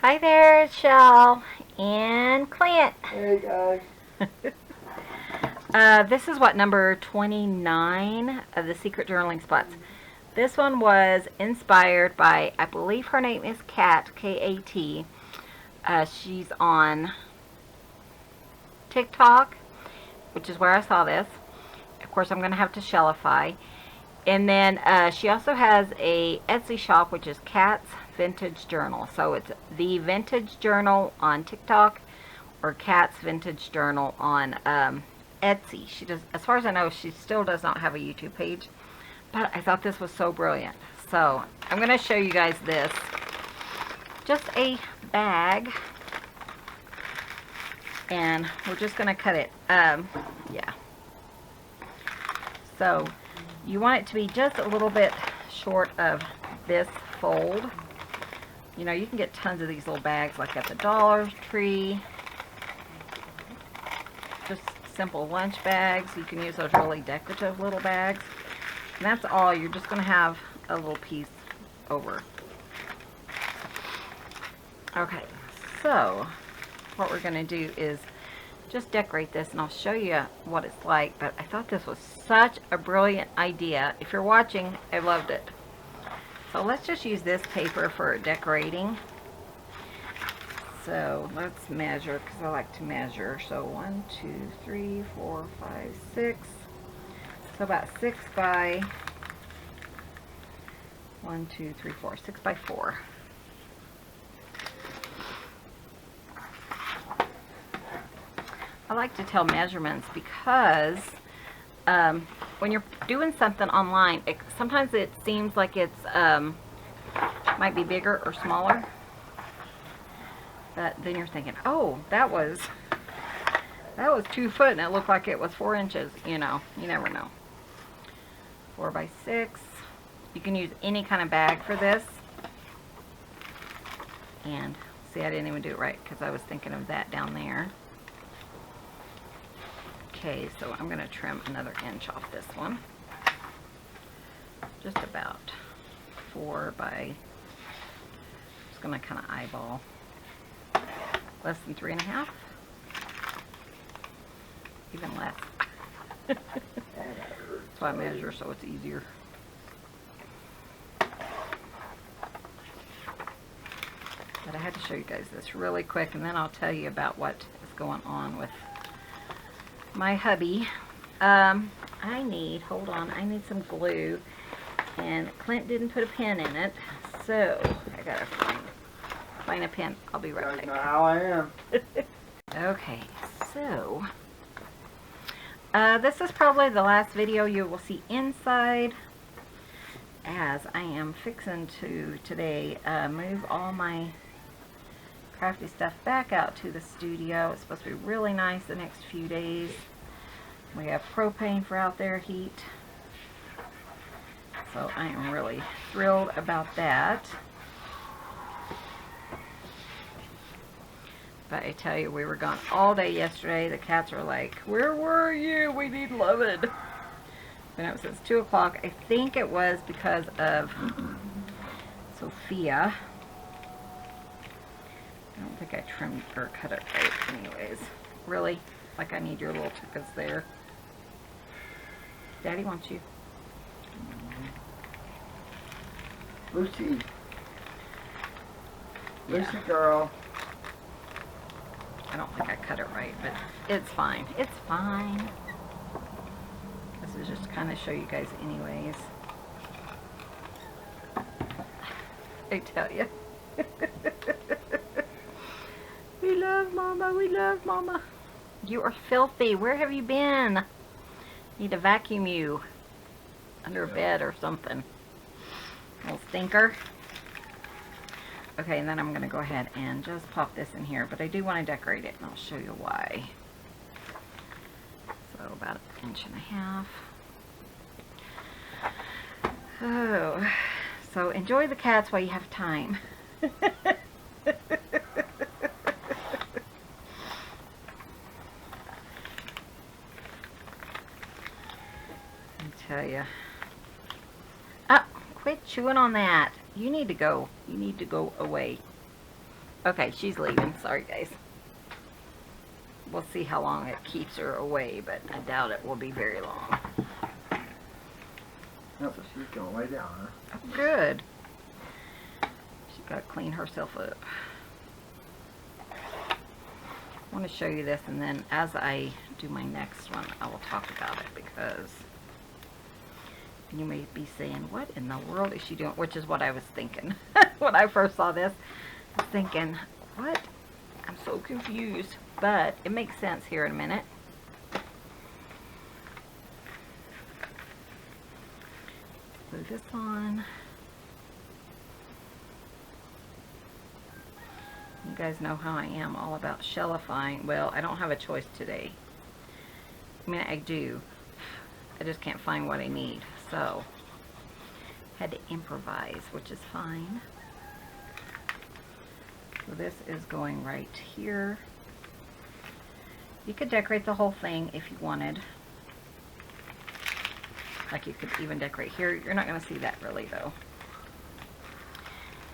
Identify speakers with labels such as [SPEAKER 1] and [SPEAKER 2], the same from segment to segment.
[SPEAKER 1] Hi there, it's Chelle and Clint.
[SPEAKER 2] Hey guys.
[SPEAKER 1] This is what, number 29 of the Secret Journaling Spots. This one was inspired by, I believe her name is Kat, K-A-T. She's on TikTok, which is where I saw this. Of course, I'm going to have to Shellify. And then she also has a Etsy shop, which is Kat's Vintage Journal. So it's the Vintage Journal on TikTok or Kat's Vintage Journal on Etsy. She does, as far as I know, she still does not have a YouTube page. But I thought this was so brilliant. So I'm going to show you guys this. Just a bag. And we're just going to cut it. Yeah. So you want it to be just a little bit short of this fold. You know, you can get tons of these little bags like at the Dollar Tree. Just simple lunch bags. You can use those really decorative little bags. And that's all. You're just going to have a little piece over. Okay, so what we're going to do is just decorate this, and I'll show you what it's like. But I thought this was such a brilliant idea. If you're watching, I loved it. So let's just use this paper for decorating. So let's measure, because I like to measure. So 1, 2, 3, 4, 5, 6. So about 6 by 1, 2, 3, 4. 6 by 4. I like to tell measurements because when you're doing something online, sometimes it seems like it's might be bigger or smaller. But then you're thinking, oh, that was 2 foot and it looked like it was 4 inches. You know, you never know. 4 by 6. You can use any kind of bag for this. And see, I didn't even do it right because I was thinking of that down there. Okay, so I'm going to trim another inch off this one. Just about 4 by, just going to kind of eyeball. Less than 3.5. Even less. That's why I measure, so it's easier. But I had to show you guys this really quick, and then I'll tell you about what is going on with my hubby. I need some glue, and Clint didn't put a pen in it, so I gotta find a pen. I'll be right back.
[SPEAKER 2] You guys know how I am.
[SPEAKER 1] Okay, so this is probably the last video you will see inside, as I am fixing to today move all my crafty stuff back out to the studio. It's supposed to be really nice the next few days. We have propane for out there heat, so I am really thrilled about that. But I tell you, we were gone all day yesterday. The cats are like, where were you? We need loving. Been up since 2 o'clock. I think it was because of Sophia. I don't think I trimmed or cut it right anyways. Really? Like, I need your little tickets there. Daddy wants you.
[SPEAKER 2] Lucy. Lucy girl.
[SPEAKER 1] I don't think I cut it right, but it's fine. It's fine. This is just to kind of show you guys anyways. I tell you. We love Mama. We love Mama. You are filthy. Where have you been? Need to vacuum you under a bed or something. Little stinker. Okay, and then I'm going to go ahead and just pop this in here. But I do want to decorate it, and I'll show you why. So about 1.5 inches. Oh, so enjoy the cats while you have time. Tell you. Quit chewing on that. You need to go. You need to go away. Okay, she's leaving. Sorry, guys. We'll see how long it keeps her away, but I doubt it will be very long.
[SPEAKER 2] No, so she's going way down, huh?
[SPEAKER 1] Oh, good. She's got to clean herself up. I want to show you this, and then as I do my next one, I will talk about it, because you may be saying, what in the world is she doing? Which is what I was thinking. When I first saw this, I was thinking, what? I'm so confused. But it makes sense here in a minute. Glue this on. You guys know how I am all about shellifying. Well, I don't have a choice today. I mean, I do. I just can't find what I need. So, had to improvise, which is fine. So this is going right here. You could decorate the whole thing if you wanted. Like you could even decorate here. You're not going to see that really though.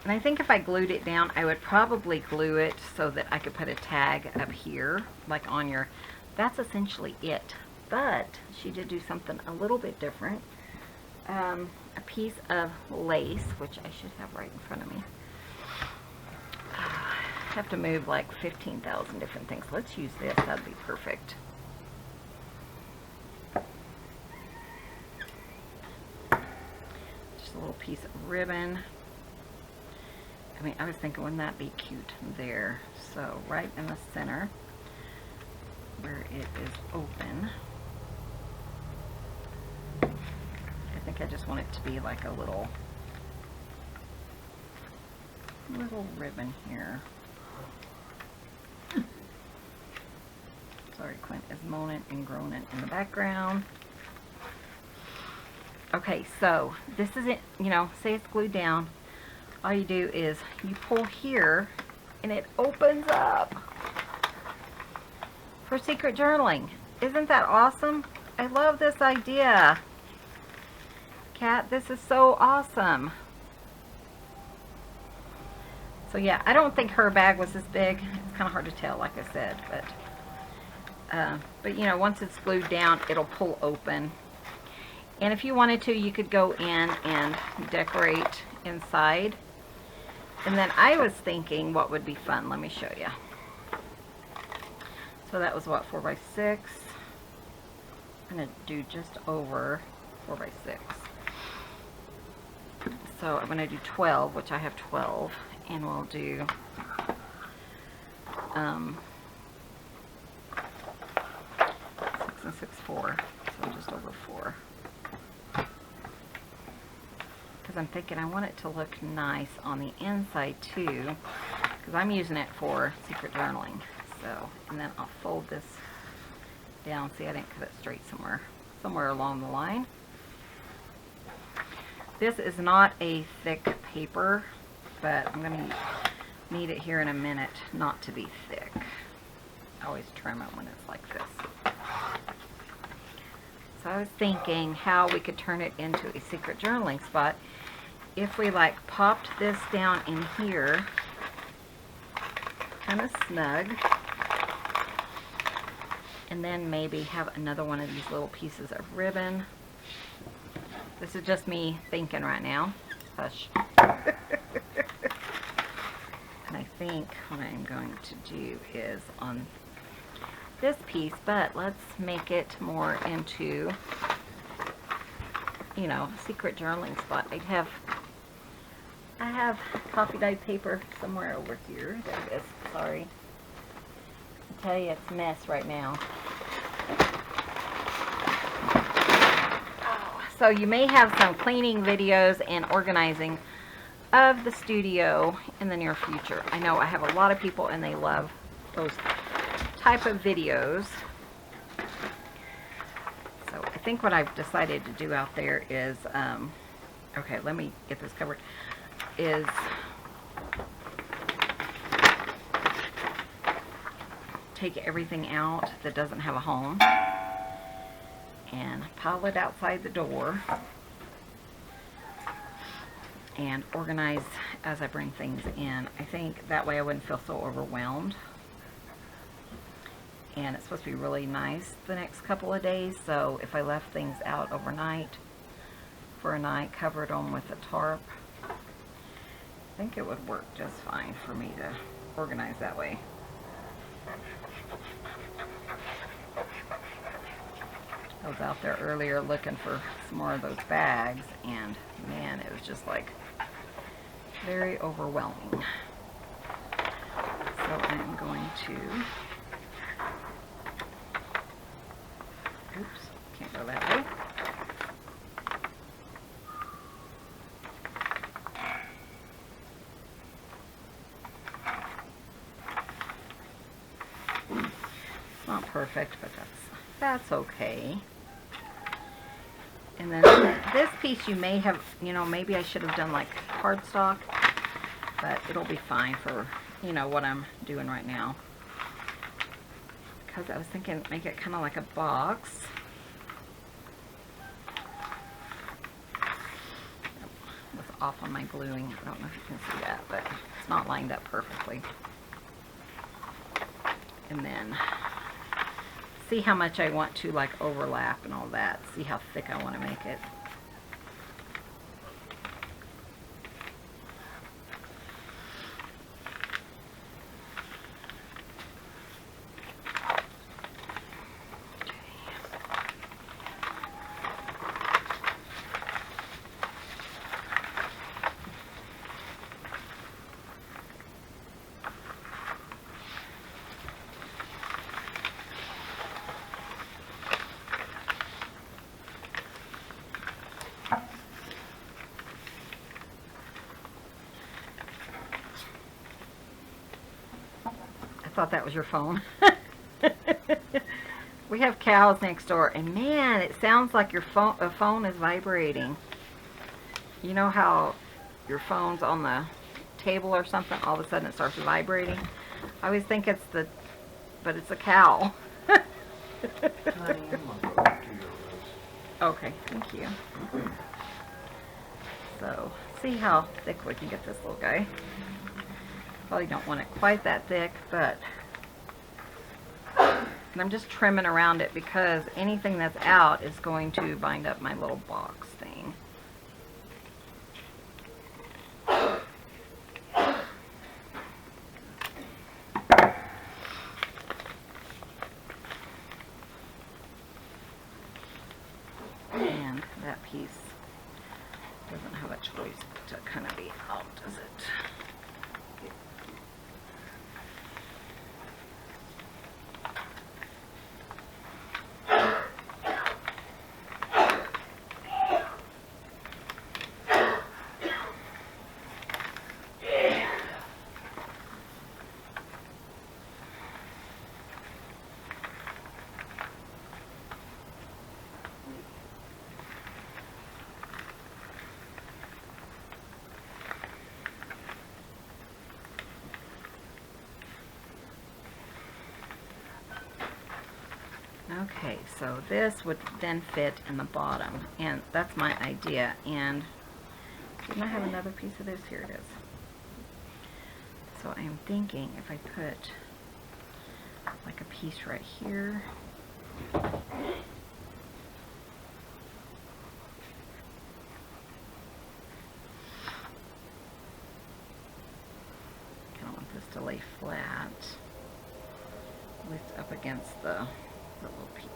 [SPEAKER 1] And I think if I glued it down, I would probably glue it so that I could put a tag up here, like on your, that's essentially it. But she did do something a little bit different. A piece of lace, which I should have right in front of me. I have to move like 15,000 different things. Let's use this. That'd be perfect. Just a little piece of ribbon. I mean, I was thinking, wouldn't that be cute there? So right in the center where it is open. I think I just want it to be like a little ribbon here. Sorry, Clint is moaning and groaning in the background. Okay, so this is it. You know, say it's glued down. All you do is you pull here and it opens up for secret journaling. Isn't that awesome? I love this idea. Kat, this is so awesome. So yeah, I don't think her bag was this big. It's kind of hard to tell, like I said, but you know, once it's glued down, it'll pull open. And if you wanted to, you could go in and decorate inside. And then I was thinking what would be fun. Let me show you. So that was what, 4x6. I'm going to do just over 4x6. So I'm going to do 12, which I have 12. And we'll do 6 and 6, 4. So just over 4. Because I'm thinking I want it to look nice on the inside too, because I'm using it for secret journaling. So, and then I'll fold this down. See, I didn't cut it straight somewhere along the line. This is not a thick paper, but I'm going to need it here in a minute not to be thick. I always trim it when it's like this. So I was thinking how we could turn it into a secret journaling spot if we like popped this down in here, kind of snug, and then maybe have another one of these little pieces of ribbon. This is just me thinking right now. Hush. And I think what I'm going to do is on this piece, but let's make it more into, you know, secret journaling spot. I have coffee dyed paper somewhere over here. There it is. Sorry. I tell you, it's a mess right now. So you may have some cleaning videos and organizing of the studio in the near future. I know I have a lot of people and they love those type of videos. So I think what I've decided to do out there is, okay, let me get this covered, is take everything out that doesn't have a home and pile it outside the door and organize as I bring things in. I think that way I wouldn't feel so overwhelmed. And it's supposed to be really nice the next couple of days, so if I left things out overnight for a night, covered them with a tarp, I think it would work just fine for me to organize that way. I was out there earlier looking for some more of those bags, and man, it was just like very overwhelming. So I'm going to, oops, can't go that way. Not perfect, but that's okay. And then this piece you may have, you know, maybe I should have done like cardstock, but it'll be fine for, you know, what I'm doing right now. Because I was thinking make it kind of like a box. I was off on my gluing. I don't know if you can see that, but it's not lined up perfectly. And then see how much I want to like overlap and all that. See how thick I want to make it. I thought that was your phone. We have cows next door, and man, it sounds like your phone is vibrating. You know how your phone's on the table or something, all of a sudden it starts vibrating? I always think it's but it's a cow. Okay, thank you. So, see how thick we can get this little guy. Probably don't want it quite that thick, but and I'm just trimming around it because anything that's out is going to bind up my little box thing. And that piece doesn't have a choice but to kind of be out, does it? Okay, so this would then fit in the bottom, and that's my idea. And didn't I have another piece of this? Here it is. So I'm thinking if I put like a piece right here, I don't want this to lay flat, lift up against the little piece.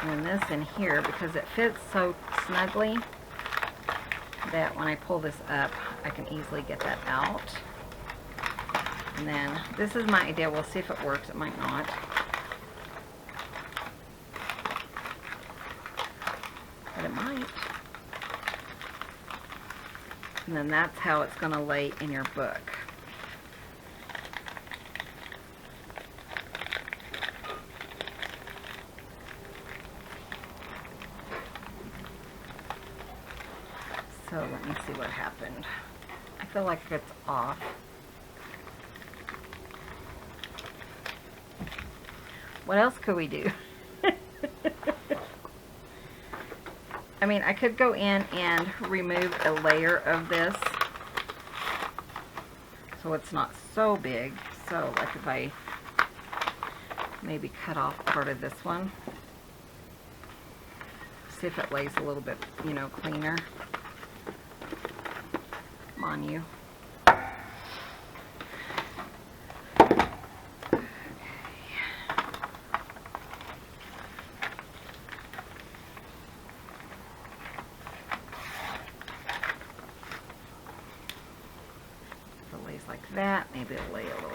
[SPEAKER 1] And this in here, because it fits so snugly that when I pull this up, I can easily get that out. And then this is my idea. We'll see if it works. It might not. But it might. And then that's how it's going to lay in your book. So let me see what happened. I feel like it's off. What else could we do? I mean, I could go in and remove a layer of this so it's not so big. So like if I maybe cut off part of this one, see if it lays a little bit, you know, cleaner. Come on, you. Like that, maybe it'll lay a little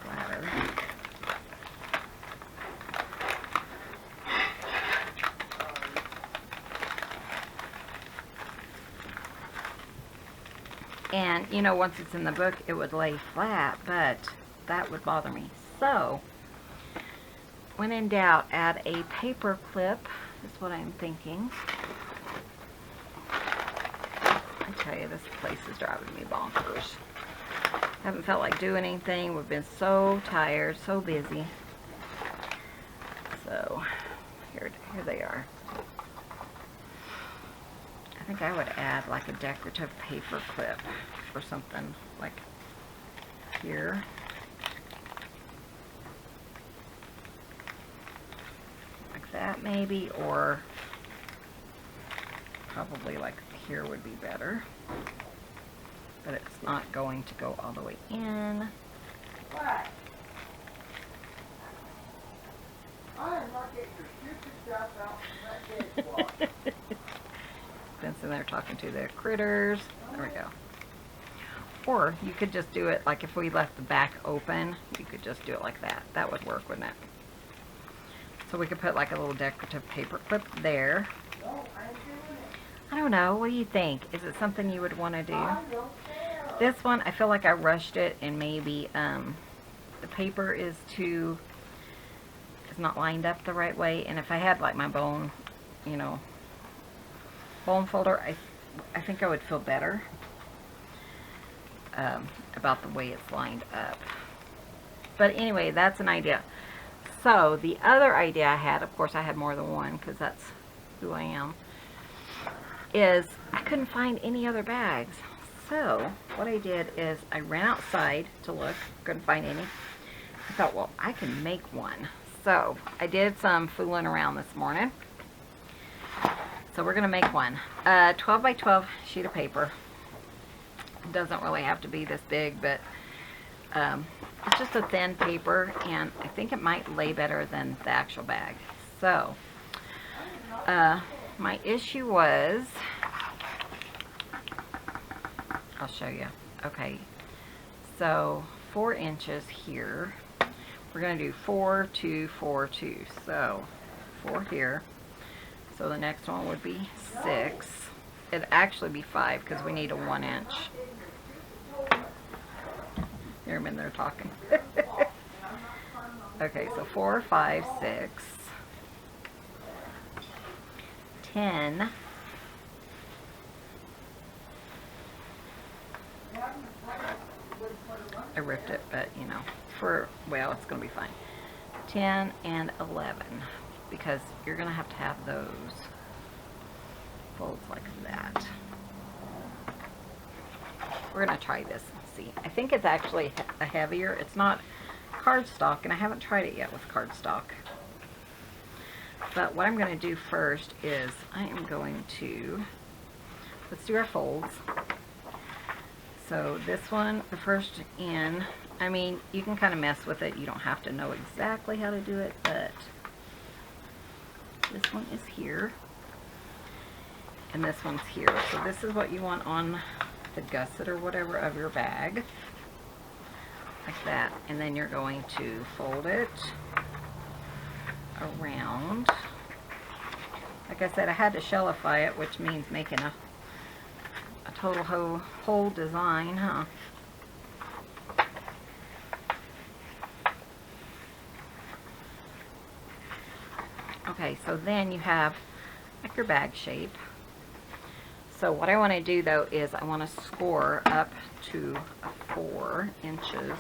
[SPEAKER 1] flatter. And you know, once it's in the book, it would lay flat, but that would bother me. So, when in doubt, add a paper clip, is what I'm thinking. I tell you, this place is driving me bonkers. I haven't felt like doing anything. We've been so tired, so busy. So, here they are. I think I would add like a decorative paper clip or something like here. Like that maybe, or probably like here would be better. But it's not going to go all the way in.
[SPEAKER 2] What? I am not getting your stupid stuff out from that dead spot.
[SPEAKER 1] Ben's in there talking to the critters. There we go. Or you could just do it like if we left the back open, you could just do it like that. That would work, wouldn't it? So we could put like a little decorative paper clip there.
[SPEAKER 2] No, I ain't doing it.
[SPEAKER 1] I don't know. What do you think? Is it something you would want to do?
[SPEAKER 2] I don't care.
[SPEAKER 1] This one, I feel like I rushed it, and maybe the paper is not lined up the right way. And if I had like my bone, you know, bone folder, I think I would feel better about the way it's lined up. But anyway, that's an idea. So the other idea I had, of course I had more than one because that's who I am, is I couldn't find any other bags. So what I did is I ran outside to look, couldn't find any. I thought, well, I can make one. So I did some fooling around this morning. So we're going to make one. 12 by 12 sheet of paper. It doesn't really have to be this big, but it's just a thin paper, and I think it might lay better than the actual bag. So my issue was, I'll show you. Okay, so 4 inches here. We're going to do 4, 2, 4, 2. So 4 here. So the next one would be 6. It'd actually be 5 because we need a 1 inch. Hear them in there talking. Okay, so 4, 5, 6, 10. I ripped it, but you know, well, it's going to be fine. 10 and 11, because you're going to have those folds like that. We're going to try this and see. I think it's actually a heavier. It's not cardstock, and I haven't tried it yet with cardstock. But what I'm going to do first is I am going to, let's do our folds. So this one, the first in, I mean, you can kind of mess with it. You don't have to know exactly how to do it, but this one is here, and this one's here. So this is what you want on the gusset or whatever of your bag, like that. And then you're going to fold it around. Like I said, I had to shellify it, which means making a total whole design, huh? Okay, so then you have like your bag shape. So what I want to do though is I want to score up to 4 inches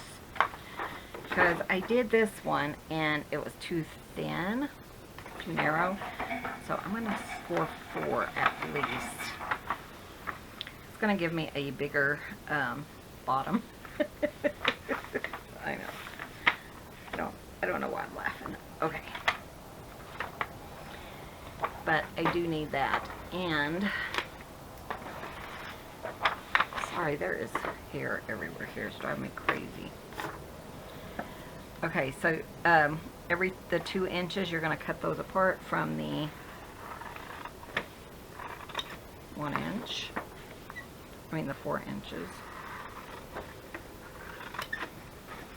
[SPEAKER 1] because I did this one and it was too thin, too narrow. So I'm going to score 4 at least. It's going to give me a bigger bottom. I know. I don't know why I'm laughing. Okay. But I do need that. And sorry, there is hair everywhere here. It's driving me crazy. Okay, so the 2 inches, you're going to cut those apart from the 1 inch. I mean the 4 inches.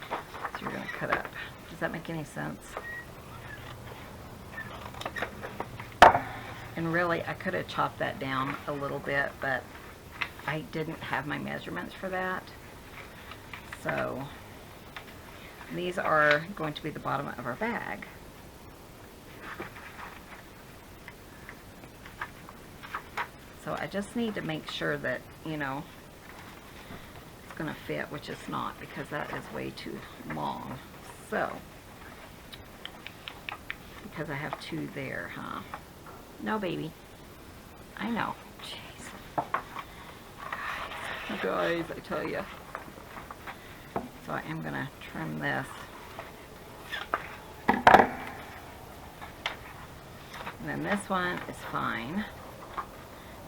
[SPEAKER 1] So you're going to cut up. Does that make any sense? And really, I could have chopped that down a little bit, but I didn't have my measurements for that. So these are going to be the bottom of our bag. So I just need to make sure that, you know, it's going to fit, which it's not, because that is way too long. So, because I have 2 there, huh? No, baby. I know. Jeez. Guys, I tell you. So I am going to trim this. And then this one is fine.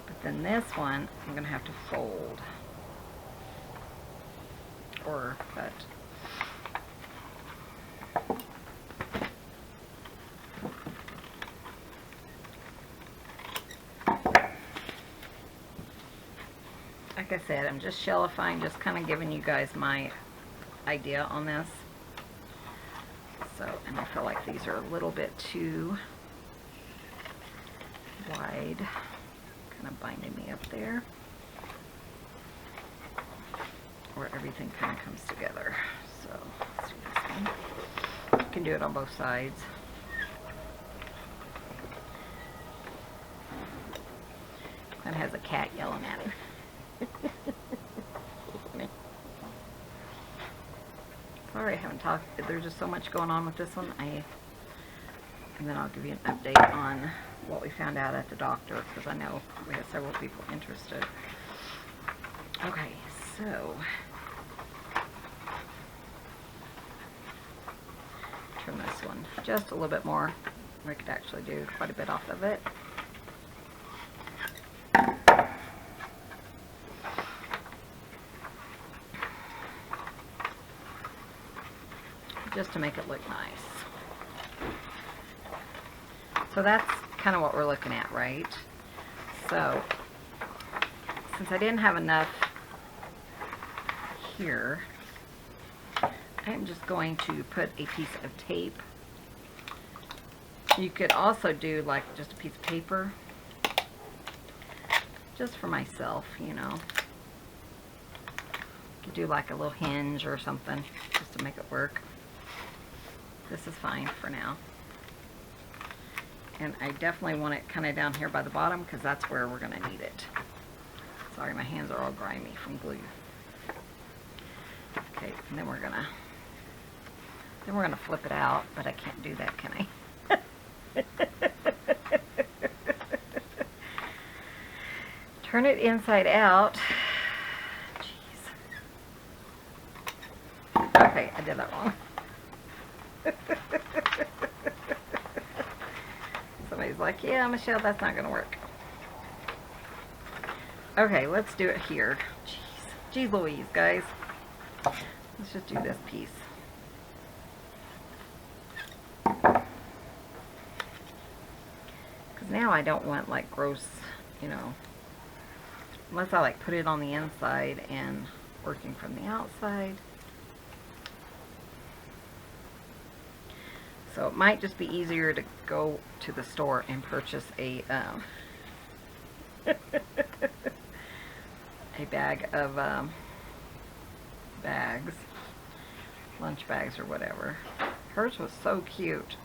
[SPEAKER 1] But then this one, I'm going to have to fold. Or cut. Like I said, I'm just shellifying, just kind of giving you guys my idea on this. So, and I feel like these are a little bit too wide, kind of binding me up there, where everything kind of comes together. So, let's do this one. You can do it on both sides. Clint has a cat yelling at him. Sorry, I haven't talked. There's just so much going on with this one. And then I'll give you an update on what we found out at the doctor, because I know we have several people interested. Okay, so trim this one just a little bit more. We could actually do quite a bit off of it. Just to make it look nice. So that's kind of what we're looking at, right? So, since I didn't have enough here, I'm just going to put a piece of tape. You could also do like just a piece of paper, just for myself, you know. You could do like a little hinge or something, just to make it work. This is fine for now. And I definitely want it kind of down here by the bottom, because that's where we're going to need it. Sorry, my hands are all grimy from glue. Okay, and then we're gonna flip it out, but I can't do that, can I? Turn it inside out. Jeez. Okay, I did that wrong. Somebody's like, yeah, Michelle, that's not gonna work. Okay, let's do it here. Jeez Louise, guys. Let's just do this piece. Because now I don't want like gross, you know, unless I like put it on the inside and working from the outside. So it might just be easier to go to the store and purchase a a bag of bags, lunch bags or whatever. Hers was so cute.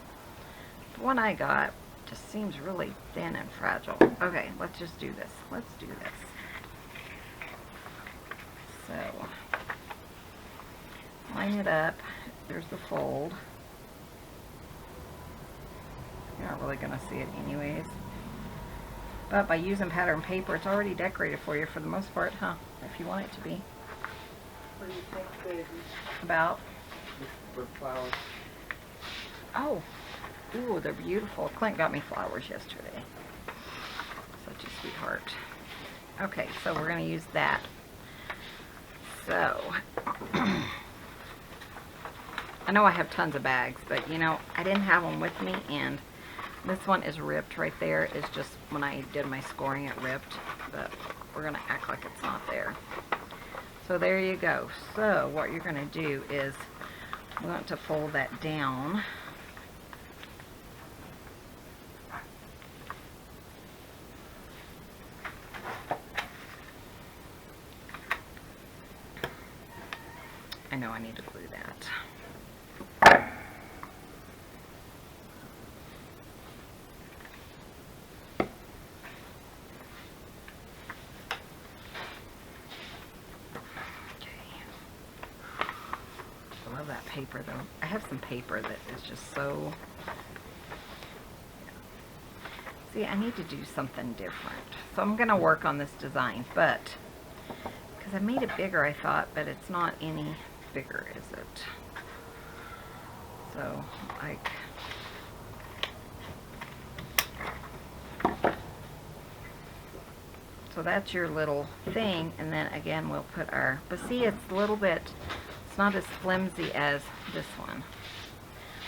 [SPEAKER 1] The one I got just seems really thin and fragile. Okay, let's just do this. Let's do this. So, line it up. Here's the fold. You're not really going to see it anyways. But by using pattern paper, it's already decorated for you for the most part, huh? If you want it to be.
[SPEAKER 2] What do you think, baby?
[SPEAKER 1] About?
[SPEAKER 2] For flowers.
[SPEAKER 1] Oh. Ooh, they're beautiful. Clint got me flowers yesterday. Such a sweetheart. Okay, so we're going to use that. So, I know I have tons of bags, but you know, I didn't have them with me, and this one is ripped right there. It's just when I did my scoring, it ripped, but we're going to act like it's not there. So there you go. So what you're going to do is we want to fold that down. I know I need to glue that. I love that paper though. I have some paper that is just so... See, I need to do something different. So I'm going to work on this design, but... Because I made it bigger, I thought, but it's not any bigger, is it? So, like... So that's your little thing, and then again we'll put our... But see, it's a little bit... It's not as flimsy as this one.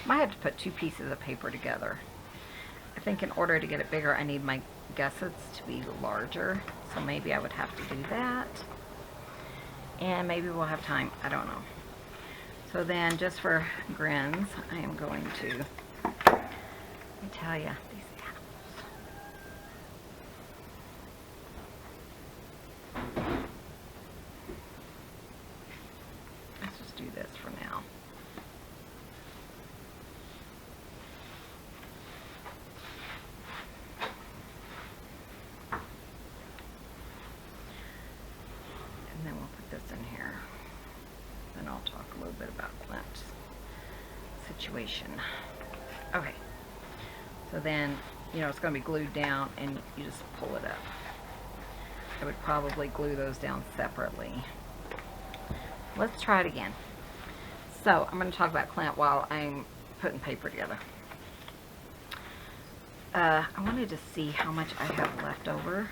[SPEAKER 1] Might have to put two pieces of paper together. I think in order to get it bigger, I need my gussets to be larger. So maybe I would have to do that. And maybe we'll have time. I don't know. So then, just for grins, I am going to... Let me tell you, these animals. Let's just do this for now. And then we'll put this in here. Then I'll talk a little bit about Clint's situation. Okay. So then, you know, it's going to be glued down and you just pull it up. I would probably glue those down separately. Let's try it again. So, I'm going to talk about Clint while I'm putting paper together. I wanted to see how much I have left over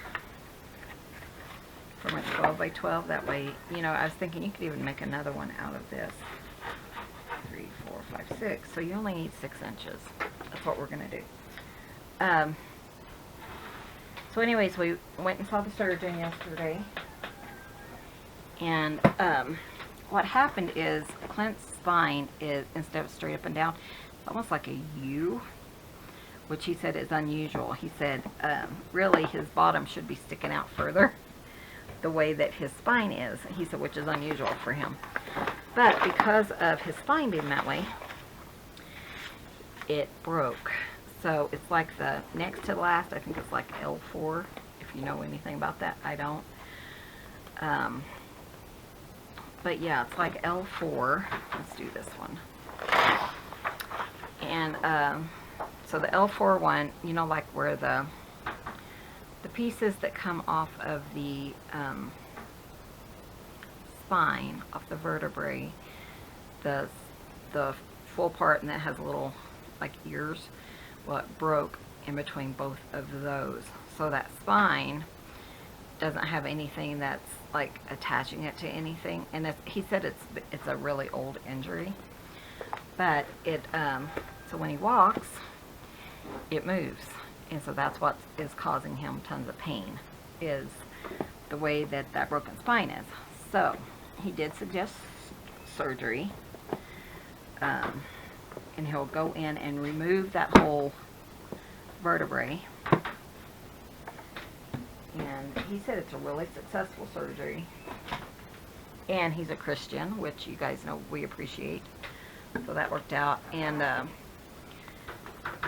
[SPEAKER 1] for my 12 by 12. That way, you know, I was thinking you could even make another one out of this. 3, 4, 5, 6. So you only need 6 inches. That's what we're going to do. So anyways, we went and saw the surgeon yesterday. And what happened is Clint's spine is, instead of straight up and down, it's almost like a U, which he said is unusual. He said really his bottom should be sticking out further the way that his spine is. He said, which is unusual for him. But because of his spine being that way, it broke. So it's like the next to last, I think it's like L4, if you know anything about that. I don't. But yeah, it's like L4. Let's do this one. And so the L4 one, you know, like where the pieces that come off of the spine, off the vertebrae, the full part, and that has little like ears, well, it broke in between both of those. So that spine doesn't have anything that's like attaching it to anything, and he said it's a really old injury, but it so when he walks it moves, and so that's what is causing him tons of pain, is the way that broken spine is. So he did suggest surgery, and he'll go in and remove that whole vertebrae. And he said it's a really successful surgery. And he's a Christian, which you guys know we appreciate. So that worked out. And,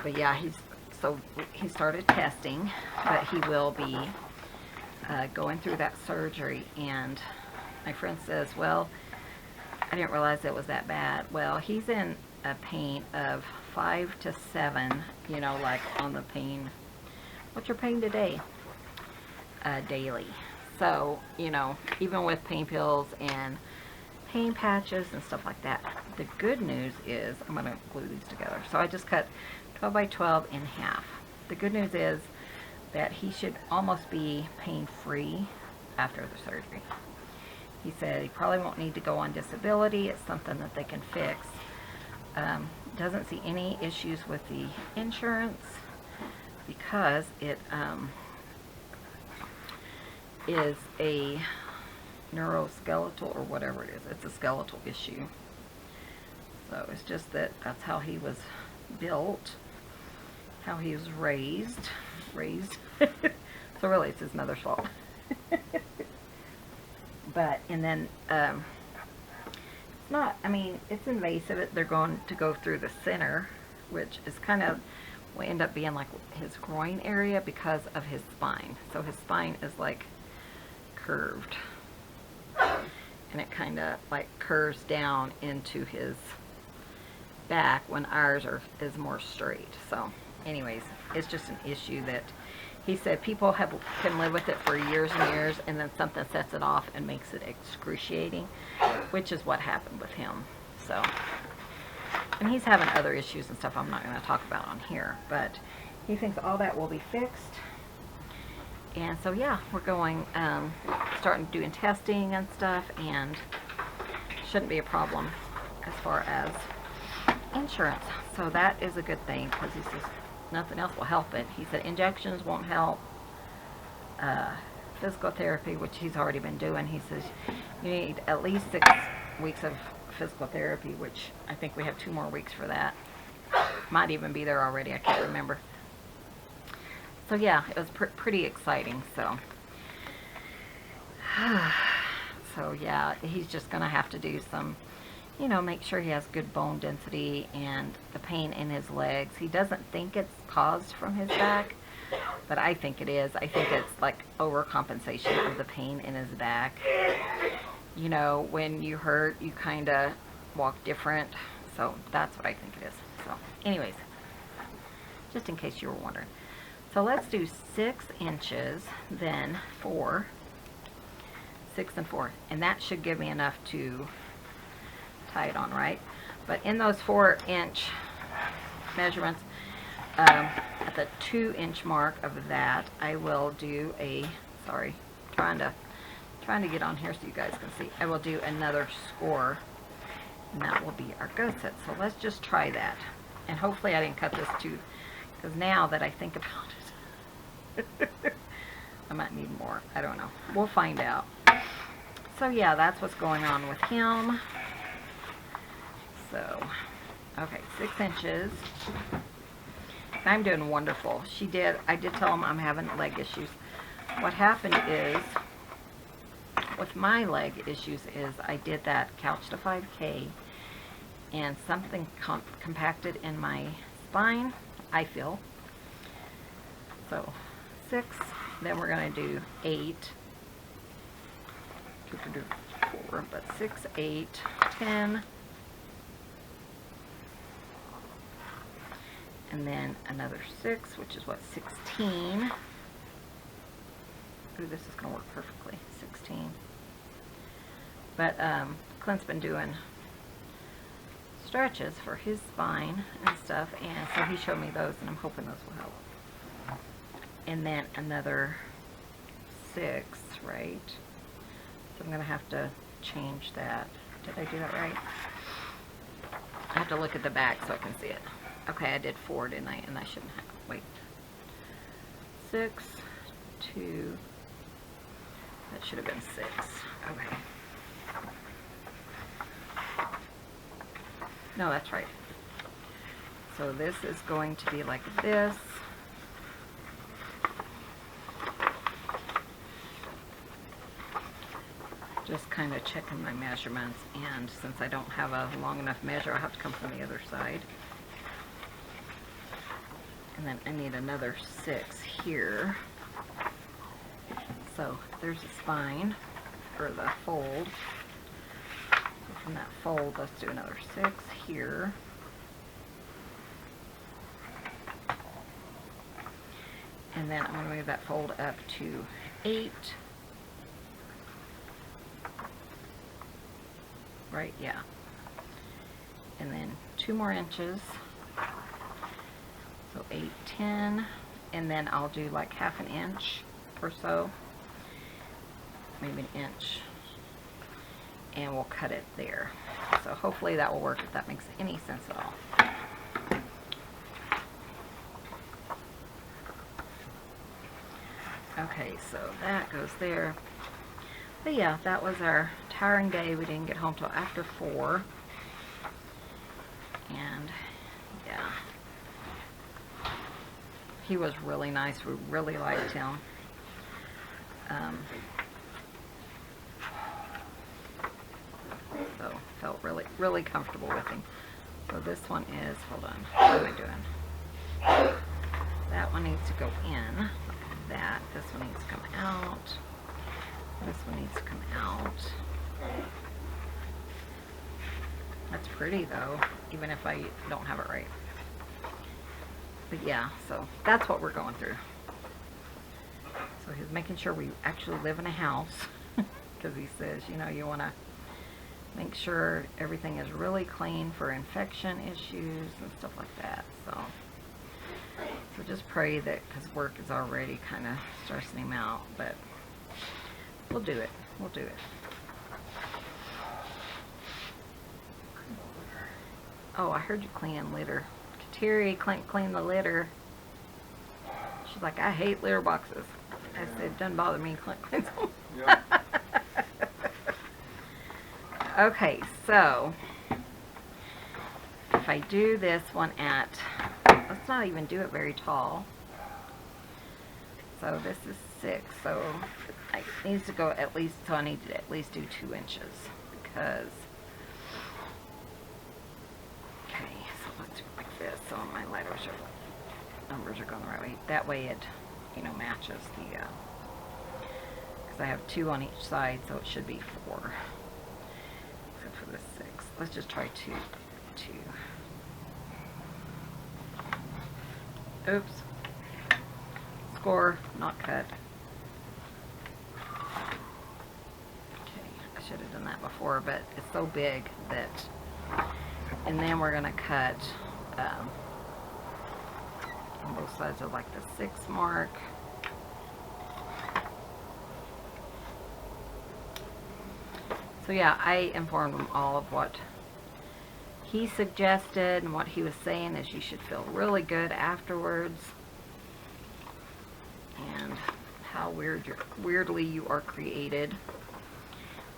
[SPEAKER 1] but yeah, he started testing, but he will be going through that surgery. And my friend says, well, I didn't realize it was that bad. Well, he's in a pain of 5 to 7, you know, like on the pain. What's your pain today? Daily. So, you know, even with pain pills and pain patches and stuff like that. The good news is, I'm going to glue these together. So I just cut 12 by 12 in half. The good news is that he should almost be pain-free after the surgery. He said he probably won't need to go on disability. It's something that they can fix. Doesn't see any issues with the insurance because it is a neuroskeletal or whatever it is. It's a skeletal issue. So it's just that that's how he was built, how he was raised. So really it's his mother's fault. But, and then, it's not, I mean, it's invasive. They're going to go through the center, which is kind of, will end up being like his groin area because of his spine. So his spine is like curved. And it kind of like curves down into his back when ours is more straight. So anyways, it's just an issue that he said people can live with it for years and years, and then something sets it off and makes it excruciating, which is what happened with him. So, and he's having other issues and stuff I'm not going to talk about on here, but he thinks all that will be fixed. And so yeah, we're going, starting doing testing and stuff, and shouldn't be a problem as far as insurance. So that is a good thing, because he says nothing else will help it. He said injections won't help. Physical therapy, which he's already been doing, he says you need at least 6 weeks of physical therapy, which I think we have 2 more weeks for that. Might even be there already, I can't remember. So yeah, it was pretty exciting. So so yeah, he's just gonna have to do some, you know, make sure he has good bone density, and the pain in his legs. He doesn't think it's caused from his back, but I think it is. I think it's like overcompensation of the pain in his back. You know, when you hurt, you kind of walk different. So that's what I think it is. So anyways, just in case you were wondering. So let's do 6 inches, then 4, 6 and 4. And that should give me enough to tie it on, right? But in those 4-inch measurements, at the 2-inch mark of that, I will do a, sorry, trying to get on here so you guys can see. I will do another score, and that will be our gusset. So let's just try that. And hopefully I didn't cut this too, because now that I think about it, I might need more. I don't know. We'll find out. So yeah, that's what's going on with him. So, okay, 6 inches. I'm doing wonderful. I did tell him I'm having leg issues. What happened is, with my leg issues, is I did that couch to 5K, and something compacted in my spine, I feel. So, 6, then we're going to do 8. We could do 4, but 6, 8, 10. And then another 6, which is what, 16. Ooh, this is going to work perfectly, 16. But Clint's been doing stretches for his spine and stuff, and so he showed me those, and I'm hoping those will help. And then another 6, right? So I'm going to have to change that. Did I do that right? I have to look at the back so I can see it. Okay, I did 4, didn't I? And I shouldn't have. Wait. 6, 2. That should have been 6. Okay. No, that's right. So this is going to be like this. Just kind of checking my measurements, and since I don't have a long enough measure, I'll have to come from the other side. And then I need another 6 here. So there's the spine, or the fold. in that fold, let's do another 6 here. And then I'm going to move that fold up to 8. Right, yeah. And then 2 more inches. So 8, 10. And then I'll do like half an inch or so. Maybe an inch. And we'll cut it there. So hopefully that will work, if that makes any sense at all. Okay, so that goes there. But yeah, that was our tiring day. We didn't get home till after 4. And yeah, he was really nice. We really liked him. So felt really comfortable with him. So this one is, hold on, what am I doing? That one needs to go in like that. This one needs to come out. This one needs to come out. That's pretty though, even if I don't have it right. But yeah, so that's what we're going through. So he's making sure we actually live in a house, because he says, you know, you want to make sure everything is really clean for infection issues and stuff like that. So just pray that, because work is already kind of stressing him out, but we'll do it. We'll do it. Oh, I heard you cleaning litter. Terry, Clint, clean the litter. She's like, I hate litter boxes. I said, it doesn't bother me. Clint cleans them. Yep. Okay, so if I do this one at, let's not even do it very tall. So this is 6, so it needs to go at least, so I need to at least do 2 inches, because, okay, so let's do it like this, so my letters are, numbers are going the right way. That way it, you know, matches the, because I have 2 on each side, so it should be 4. Except for the 6. Let's just try 2. Oops. Score, not cut. Okay, I should have done that before, but it's so big that, and then we're going to cut on both sides of like the 6 mark. So yeah, I informed them all of what he suggested, and what he was saying is you should feel really good afterwards, and how weirdly you are created.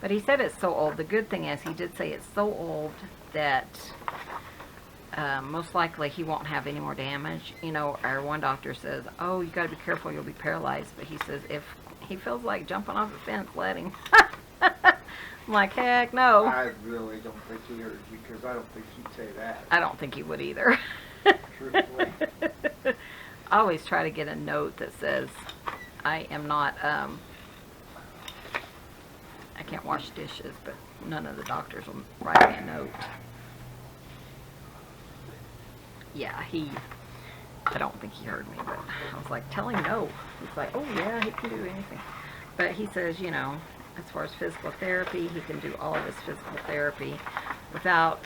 [SPEAKER 1] But he said it's so old. The good thing is he did say it's so old that most likely he won't have any more damage. You know, our one doctor says, oh, you got to be careful, you'll be paralyzed. But he says if he feels like jumping off a fence, let him. I'm like, heck no.
[SPEAKER 2] I really don't think he heard you, because I don't think he'd say that.
[SPEAKER 1] I don't think he would either.
[SPEAKER 2] Truthfully.
[SPEAKER 1] I always try to get a note that says I am not, I can't wash dishes, but none of the doctors will write me a note. Yeah, I don't think he heard me, but I was like, tell him no. He's like, oh yeah, he can do anything. But he says, you know, as far as physical therapy, he can do all of his physical therapy without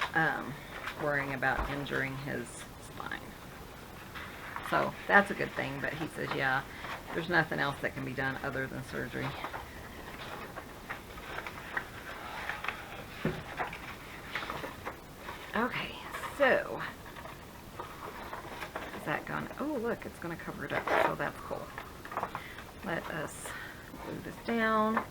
[SPEAKER 1] worrying about injuring his spine. So that's a good thing, but he says, yeah, there's nothing else that can be done other than surgery. Okay, so is that gone? Oh, look, it's going to cover it up, so that's cool. Let us glue this down.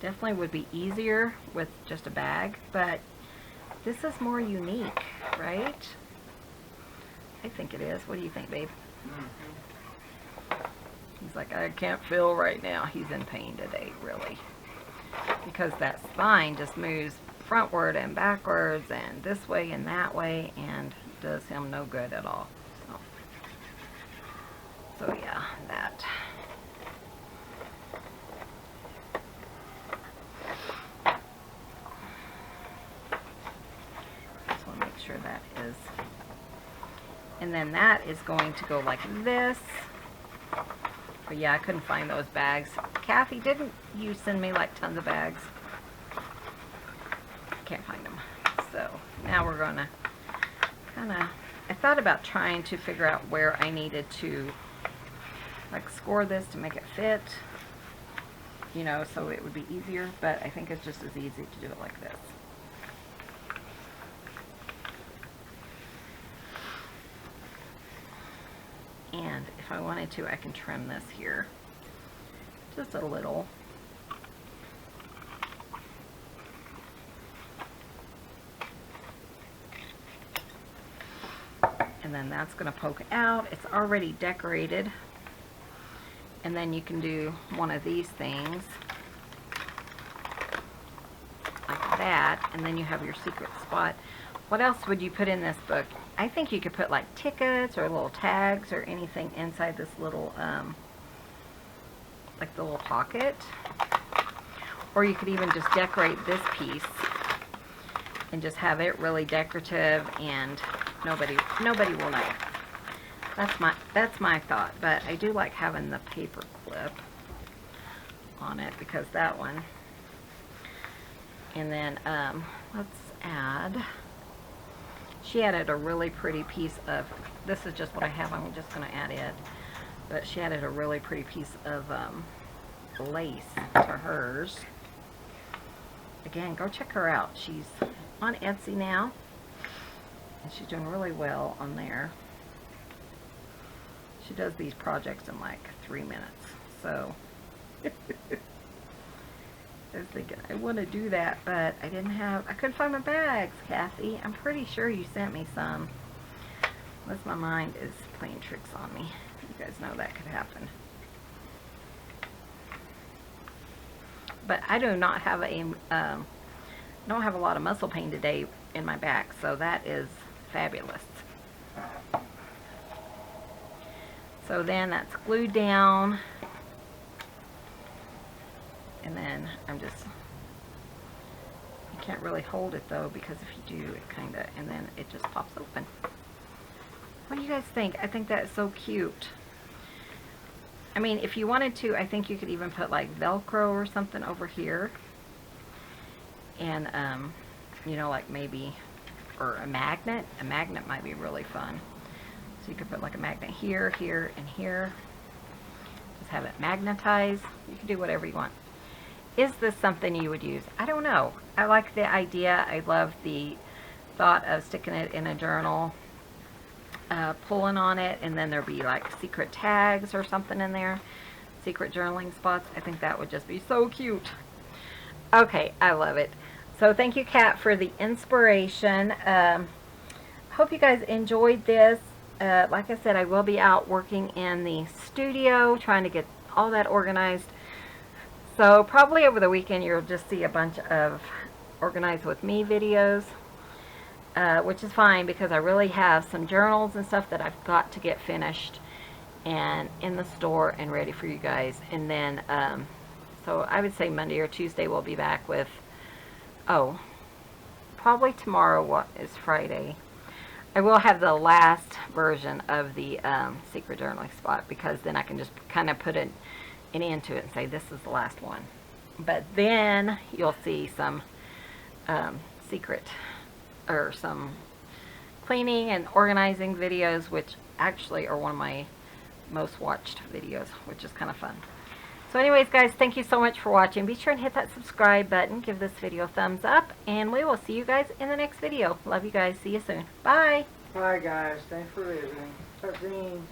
[SPEAKER 1] Definitely would be easier with just a bag, but this is more unique, right? I think it is. What do you think, babe? He's like, I can't feel right now. He's in pain today, really. Because that spine just moves frontward and backwards and this way and that way, and does him no good at all. So yeah, that. sure that is. And then that is going to go like this. But yeah, I couldn't find those bags. Kathy, didn't you send me like tons of bags? Can't find them. So now we're going to kind of, I thought about trying to figure out where I needed to like score this to make it fit, you know, so it would be easier, but I think it's just as easy to do it like this. And if I wanted to, I can trim this here just a little. And then that's going to poke out. It's already decorated. And then you can do one of these things like that, and then you have your secret spot. What else would you put in this book? I think you could put like tickets or little tags or anything inside this little, like the little pocket. Or you could even just decorate this piece and just have it really decorative, and nobody will know. That's my thought, but I do like having the paper clip on it because that one. And then let's add. She added a really pretty piece of. This is just what I have. I'm just going to add it, but she added a really pretty piece of lace to hers. Again, go check her out. She's on Etsy now, and she's doing really well on there. She does these projects in like 3 minutes. So I was thinking I want to do that, but I couldn't find my bags, Kathy. I'm pretty sure you sent me some. Unless my mind is playing tricks on me. You guys know that could happen. But I do not have don't have a lot of muscle pain today in my back, so that is fabulous. So then that's glued down, and then you can't really hold it though, because if you do, it kind of, and then it just pops open. What do you guys think? I think that's so cute. I mean, if you wanted to, I think you could even put like Velcro or something over here, and you know, like maybe, or a magnet. A magnet might be really fun. So you could put like a magnet here, here, and here. Just have it magnetized. You can do whatever you want. Is this something you would use? I don't know. I like the idea. I love the thought of sticking it in a journal, pulling on it, and then there'll be like secret tags or something in there. Secret journaling spots. I think that would just be so cute. Okay, I love it. So thank you, Kat, for the inspiration. Hope you guys enjoyed this. Like I said, I will be out working in the studio, trying to get all that organized. So probably over the weekend you'll just see a bunch of Organize With Me videos, which is fine because I really have some journals and stuff that I've got to get finished and in the store and ready for you guys. And then, so I would say Monday or Tuesday we'll be back with, probably tomorrow, what is Friday. I will have the last version of the secret journaling spot, because then I can just kind of put an end to it and say this is the last one. But then you'll see some secret, or some cleaning and organizing videos, which actually are one of my most watched videos, which is kind of fun. So anyways, guys, thank you so much for watching. Be sure and hit that subscribe button. Give this video a thumbs up. And we will see you guys in the next video. Love you guys. See you soon. Bye.
[SPEAKER 2] Bye, guys. Thanks for listening.